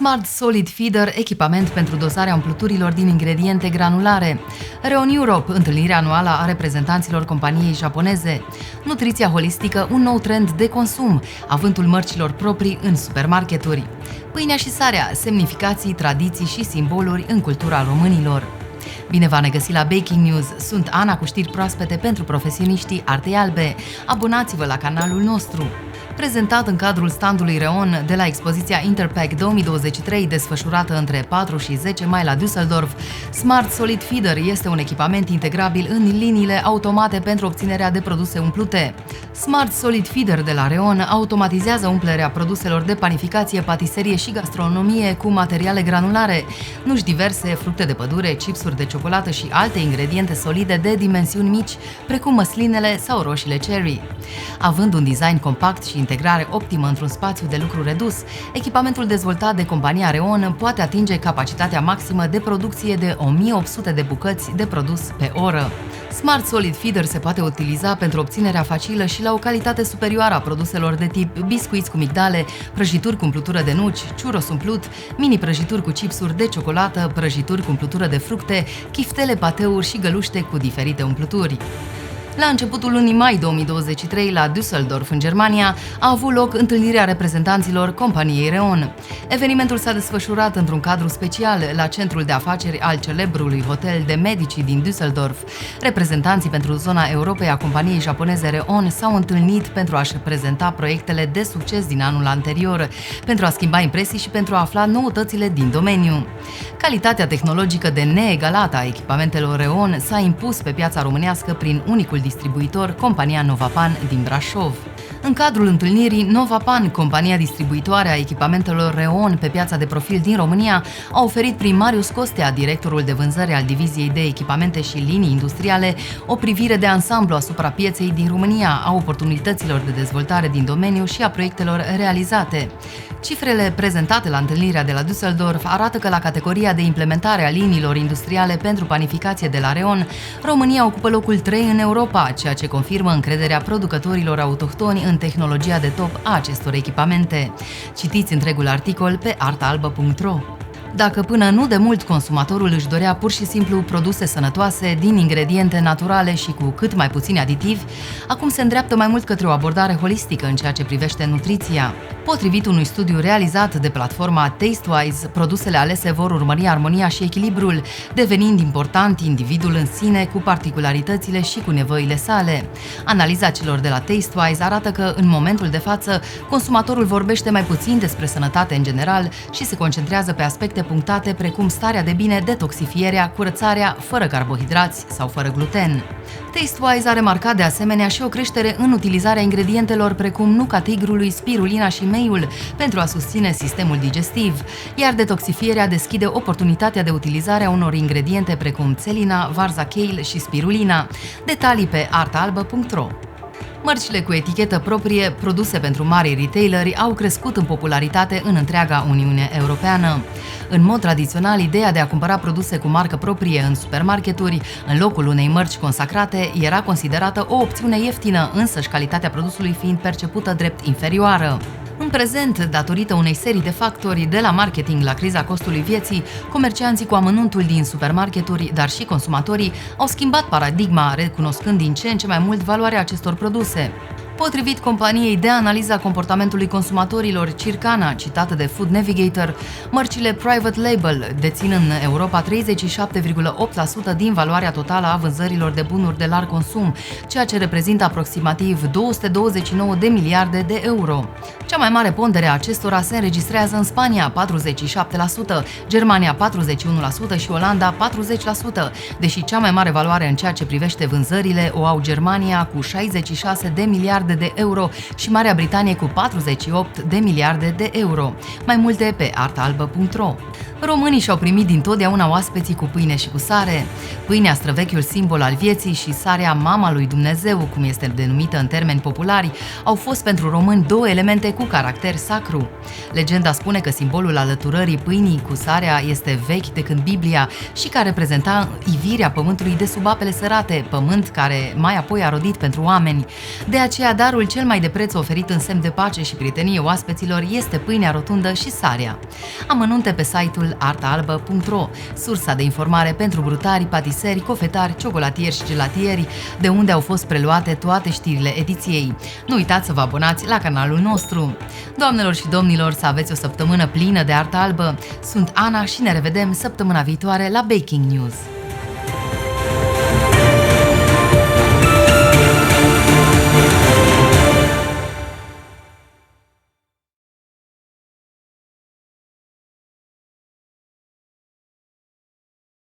Smart Solid Feeder, echipament pentru dosarea umpluturilor din ingrediente granulare. Reon Europe, întâlnirea anuală a reprezentanților companiei japoneze. Nutriția holistică, un nou trend de consum, avântul mărcilor proprii în supermarketuri. Pâinea și sarea, semnificații, tradiții și simboluri în cultura românilor. Bine v-am regăsit la Baking News! Sunt Ana cu știri proaspete pentru profesioniștii artei albe. Abonați-vă la canalul nostru! Prezentat în cadrul standului Reon de la expoziția Interpack 2023, desfășurată între 4 și 10 mai la Düsseldorf, Smart Solid Feeder este un echipament integrabil în liniile automate pentru obținerea de produse umplute. Smart Solid Feeder de la Reon automatizează umplerea produselor de panificație, patiserie și gastronomie cu materiale granulare, nuși diverse, fructe de pădure, chipsuri de ciocolată și alte ingrediente solide de dimensiuni mici, precum măslinele sau roșiile cherry. Având un design compact și integrare optimă într-un spațiu de lucru redus, echipamentul dezvoltat de compania Reon poate atinge capacitatea maximă de producție de 1800 de bucăți de produs pe oră. Smart Solid Feeder se poate utiliza pentru obținerea facilă și la o calitate superioară a produselor de tip biscuiți cu migdale, prăjituri cu umplutură de nuci, churros umplut, mini prăjituri cu chipsuri de ciocolată, prăjituri cu umplutură de fructe, chiftele, pateuri și găluște cu diferite umpluturi. La începutul lunii mai 2023, la Düsseldorf, în Germania, a avut loc întâlnirea reprezentanților companiei Reon. Evenimentul s-a desfășurat într-un cadru special la centrul de afaceri al celebrului hotel de Medici din Düsseldorf. Reprezentanții pentru zona Europei a companiei japoneze Reon s-au întâlnit pentru a-și prezenta proiectele de succes din anul anterior, pentru a schimba impresii și pentru a afla noutățile din domeniu. Calitatea tehnologică de neegalată a echipamentelor Reon s-a impus pe piața românească prin unicul distribuitor, compania Novapan din Brașov. În cadrul întâlnirii, Novapan, compania distribuitoare a echipamentelor Reon pe piața de profil din România, a oferit prin Marius Costea, directorul de vânzări al diviziei de echipamente și linii industriale, o privire de ansamblu asupra pieței din România, a oportunităților de dezvoltare din domeniu și a proiectelor realizate. Cifrele prezentate la întâlnirea de la Düsseldorf arată că la categoria de implementare a liniilor industriale pentru panificație de la Reon, România ocupă locul 3 în Europa, ceea ce confirmă încrederea producătorilor autohtoni în tehnologia de top a acestor echipamente. Citiți întregul articol pe artaalbă.ro. Dacă până nu de mult consumatorul își dorea pur și simplu produse sănătoase, din ingrediente naturale și cu cât mai puțini aditivi, acum se îndreaptă mai mult către o abordare holistică în ceea ce privește nutriția. Potrivit unui studiu realizat de platforma TasteWise, produsele alese vor urmări armonia și echilibrul, devenind important individul în sine cu particularitățile și cu nevoile sale. Analiza celor de la TasteWise arată că, în momentul de față, consumatorul vorbește mai puțin despre sănătate în general și se concentrează pe aspecte punctate precum starea de bine, detoxifierea, curățarea, fără carbohidrați sau fără gluten. TasteWise a remarcat de asemenea și o creștere în utilizarea ingredientelor precum nuca tigrului, spirulina și meiul pentru a susține sistemul digestiv, iar detoxifierea deschide oportunitatea de utilizare a unor ingrediente precum țelina, varza kale și spirulina. Detalii pe artaalbă.ro. Mărcile cu etichetă proprie, produse pentru mari retaileri, au crescut în popularitate în întreaga Uniune Europeană. În mod tradițional, ideea de a cumpăra produse cu marcă proprie în supermarketuri, în locul unei mărci consacrate, era considerată o opțiune ieftină, însăși calitatea produsului fiind percepută drept inferioară. În prezent, datorită unei serii de factori, de la marketing la criza costului vieții, comercianții cu amănuntul din supermarketuri, dar și consumatorii, au schimbat paradigma, recunoscând din ce în ce mai mult valoarea acestor produse. Potrivit companiei de analiza comportamentului consumatorilor Circana, citată de Food Navigator, mărcile private label dețin în Europa 37,8% din valoarea totală a vânzărilor de bunuri de larg consum, ceea ce reprezintă aproximativ 229 de miliarde de euro. Cea mai mare pondere a acestora se înregistrează în Spania, 47%, Germania 41% și Olanda 40%, deși cea mai mare valoare în ceea ce privește vânzările o au Germania cu 66 de miliarde de euro și Marea Britanie cu 48 de miliarde de euro. Mai multe pe artaalbă.ro. Românii și-au primit dintotdeauna oaspeții cu pâine și cu sare. Pâinea, străvechiul simbol al vieții, și sarea, mama lui Dumnezeu, cum este denumită în termeni populari, au fost pentru români două elemente cu caracter sacru. Legenda spune că simbolul alăturării pâinii cu sarea este vechi de când Biblia și care reprezenta ivirea pământului de sub apele sărate, pământ care mai apoi a rodit pentru oameni. De aceea, Darul cel mai de preț oferit în semn de pace și prietenie oaspeților este pâinea rotundă și sarea. Amănunte pe site-ul artaalbă.ro, sursa de informare pentru brutari, patiseri, cofetari, ciocolatieri și gelatieri, de unde au fost preluate toate știrile ediției. Nu uitați să vă abonați la canalul nostru. Doamnelor și domnilor, să aveți o săptămână plină de artă albă. Sunt Ana și ne revedem săptămâna viitoare la Baking News.